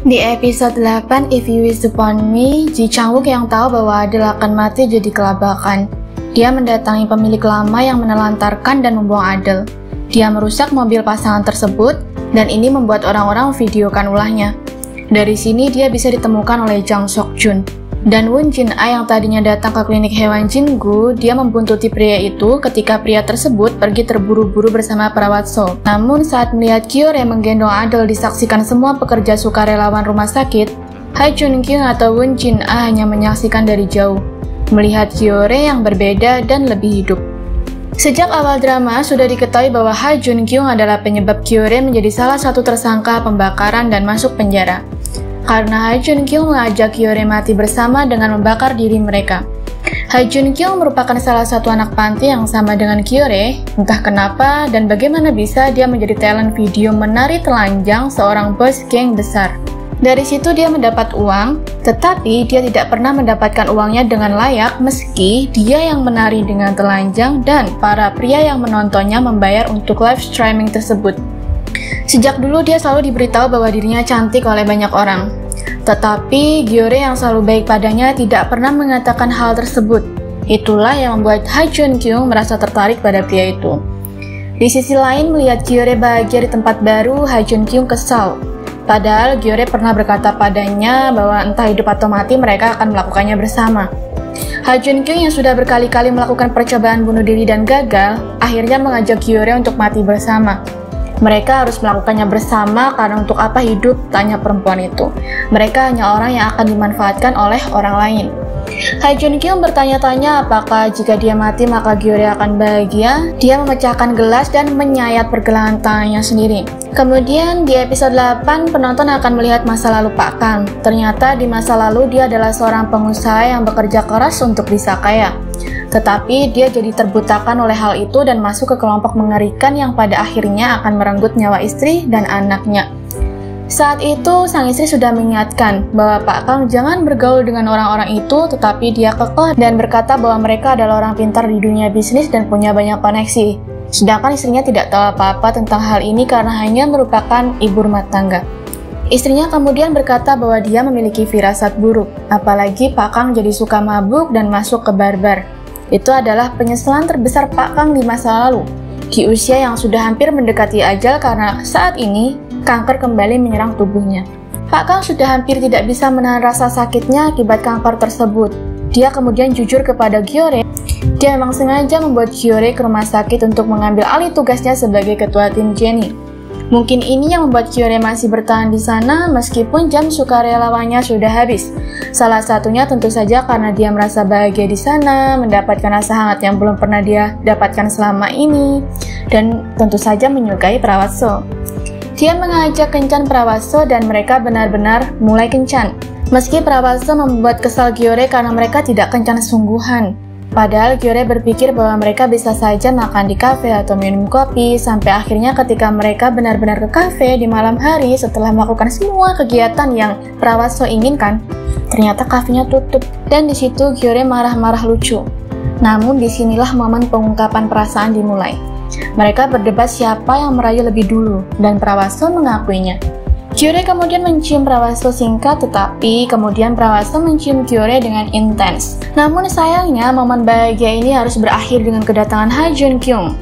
Di episode 8, If You Wish Upon Me, Ji Chang-wook yang tahu bahwa Adele akan mati jadi kelabakan. Dia mendatangi pemilik lama yang menelantarkan dan membuang Adele. Dia merusak mobil pasangan tersebut, dan ini membuat orang-orang videokan ulahnya. Dari sini dia bisa ditemukan oleh Jang Sok-jun. Dan Woon Jin-ah yang tadinya datang ke klinik hewan Jingu, dia membuntuti pria itu ketika pria tersebut pergi terburu-buru bersama perawat So. Namun saat melihat Kyo-rae menggendong Adele disaksikan semua pekerja sukarelawan rumah sakit, Ha Jun-kyung atau Woon Jin-ah hanya menyaksikan dari jauh, melihat Kyo-rae yang berbeda dan lebih hidup. Sejak awal drama, sudah diketahui bahwa Ha Jun-kyung adalah penyebab Kyo-rae menjadi salah satu tersangka pembakaran dan masuk penjara. Karena Ha Jun-kyung mengajak Kyo-rae mati bersama dengan membakar diri mereka. Ha Jun-kyung merupakan salah satu anak panti yang sama dengan Kyo-rae, entah kenapa dan bagaimana bisa dia menjadi talent video menari telanjang seorang bos geng besar. Dari situ dia mendapat uang, tetapi dia tidak pernah mendapatkan uangnya dengan layak meski dia yang menari dengan telanjang dan para pria yang menontonnya membayar untuk live streaming tersebut. Sejak dulu dia selalu diberitahu bahwa dirinya cantik oleh banyak orang. Tetapi Kyo-rae yang selalu baik padanya tidak pernah mengatakan hal tersebut. Itulah yang membuat Ha Jun-kyung merasa tertarik pada pria itu. Di sisi lain, melihat Kyo-rae bahagia di tempat baru, Ha Jun-kyung kesal. Padahal Kyo-rae pernah berkata padanya bahwa entah hidup atau mati mereka akan melakukannya bersama. Ha Jun-kyung yang sudah berkali-kali melakukan percobaan bunuh diri dan gagal, akhirnya mengajak Kyo-rae untuk mati bersama. Mereka harus melakukannya bersama karena untuk apa hidup, tanya perempuan itu. Mereka hanya orang yang akan dimanfaatkan oleh orang lain. Ha Jun-kyung bertanya-tanya apakah jika dia mati maka Kyo-rae akan bahagia. Dia memecahkan gelas dan menyayat pergelangan tangannya sendiri. Kemudian di episode 8, penonton akan melihat masa lalu Pak Kang. Ternyata di masa lalu dia adalah seorang pengusaha yang bekerja keras untuk bisa kaya. Tetapi dia jadi terbutakan oleh hal itu dan masuk ke kelompok mengerikan yang pada akhirnya akan merenggut nyawa istri dan anaknya. Saat itu, sang istri sudah mengingatkan bahwa Pak Kang jangan bergaul dengan orang-orang itu, tetapi dia kekeh dan berkata bahwa mereka adalah orang pintar di dunia bisnis dan punya banyak koneksi. Sedangkan istrinya tidak tahu apa-apa tentang hal ini karena hanya merupakan ibu rumah tangga. Istrinya kemudian berkata bahwa dia memiliki firasat buruk, apalagi Pak Kang jadi suka mabuk dan masuk ke barbar. Itu adalah penyesalan terbesar Pak Kang di masa lalu, di usia yang sudah hampir mendekati ajal karena saat ini kanker kembali menyerang tubuhnya. Pak Kang sudah hampir tidak bisa menahan rasa sakitnya akibat kanker tersebut. Dia kemudian jujur kepada Kyo-rae. Dia memang sengaja membuat Kyo-rae ke rumah sakit untuk mengambil alih tugasnya sebagai ketua tim Jennie. Mungkin ini yang membuat Kyo-rae masih bertahan di sana meskipun jam sukarelawannya sudah habis. Salah satunya tentu saja karena dia merasa bahagia di sana, mendapatkan rasa hangat yang belum pernah dia dapatkan selama ini, dan tentu saja menyukai perawat So. Dia mengajak kencan perawat So dan mereka benar-benar mulai kencan. Meski perawat So membuat kesal Kyo-rae karena mereka tidak kencan sungguhan. Padahal Kyo-rae berpikir bahwa mereka bisa saja makan di kafe atau minum kopi, sampai akhirnya ketika mereka benar-benar ke kafe di malam hari setelah melakukan semua kegiatan yang perawat So inginkan, ternyata kafenya tutup. Dan di situ Kyo-rae marah-marah lucu. Namun disinilah momen pengungkapan perasaan dimulai. Mereka berdebat siapa yang merayu lebih dulu, dan perawat So mengakuinya. Kyo-rae kemudian mencium perawat So singkat, tetapi kemudian perawat So mencium Kyo-rae dengan intens. Namun sayangnya, momen bahagia ini harus berakhir dengan kedatangan Ha Jun-kyung.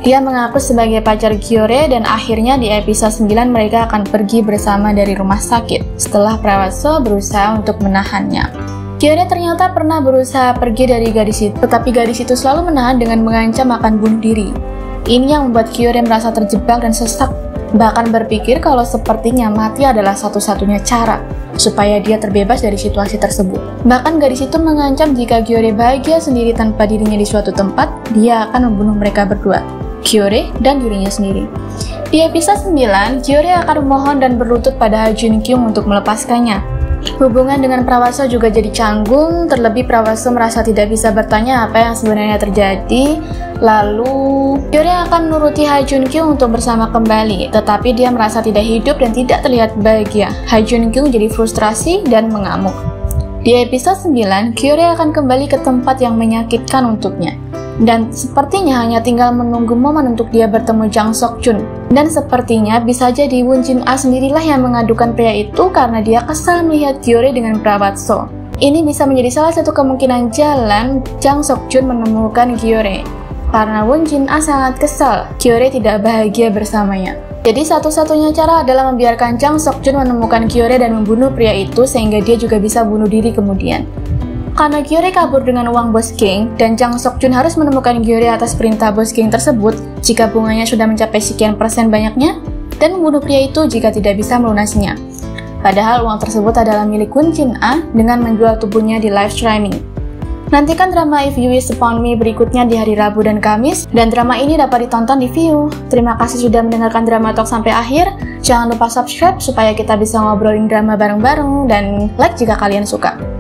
Dia mengaku sebagai pacar Kyo-rae dan akhirnya di episode 9 mereka akan pergi bersama dari rumah sakit setelah perawat So berusaha untuk menahannya. Kyo-rae ternyata pernah berusaha pergi dari gadis itu, tetapi gadis itu selalu menahan dengan mengancam akan bunuh diri. Ini yang membuat Kyo-rae merasa terjebak dan sesak, bahkan berpikir kalau sepertinya mati adalah satu-satunya cara supaya dia terbebas dari situasi tersebut. Bahkan gadis itu mengancam jika Kyo-rae bahagia sendiri tanpa dirinya di suatu tempat, dia akan membunuh mereka berdua, Kyo-rae dan dirinya sendiri. Di episode 9, Kyo-rae akan memohon dan berlutut pada Ha Jun-kyung untuk melepaskannya. Hubungan dengan perawat So juga jadi canggung, terlebih perawat So merasa tidak bisa bertanya apa yang sebenarnya terjadi. Lalu, Kyo-rae akan menuruti Ha Jun-kyung untuk bersama kembali, tetapi dia merasa tidak hidup dan tidak terlihat bahagia. Ha Jun-kyung jadi frustrasi dan mengamuk. Di episode 9, Kyo-rae akan kembali ke tempat yang menyakitkan untuknya. Dan sepertinya hanya tinggal menunggu momen untuk dia bertemu Jang Sok-jun. Dan sepertinya bisa jadi Won Jin A sendirilah yang mengadukan pria itu karena dia kesal melihat Gyeore dengan perawat So. Ini bisa menjadi salah satu kemungkinan jalan Jang Seokjun menemukan Gyeore. Karena Won Jin A sangat kesal, Gyeore tidak bahagia bersamanya. Jadi satu-satunya cara adalah membiarkan Jang Seokjun menemukan Gyeore dan membunuh pria itu sehingga dia juga bisa bunuh diri kemudian. Karena Gyeore kabur dengan uang Boss King dan Jang Seokjun harus menemukan Gyeore atas perintah Boss King tersebut jika bunganya sudah mencapai sekian persen banyaknya dan membunuh pria itu jika tidak bisa melunasinya. Padahal uang tersebut adalah milik Won Jin A dengan menjual tubuhnya di live streaming. Nantikan drama If You Wish Upon Me berikutnya di hari Rabu dan Kamis, dan drama ini dapat ditonton di Viu. Terima kasih sudah mendengarkan Drama Talk sampai akhir. Jangan lupa subscribe supaya kita bisa ngobrolin drama bareng-bareng, dan like jika kalian suka.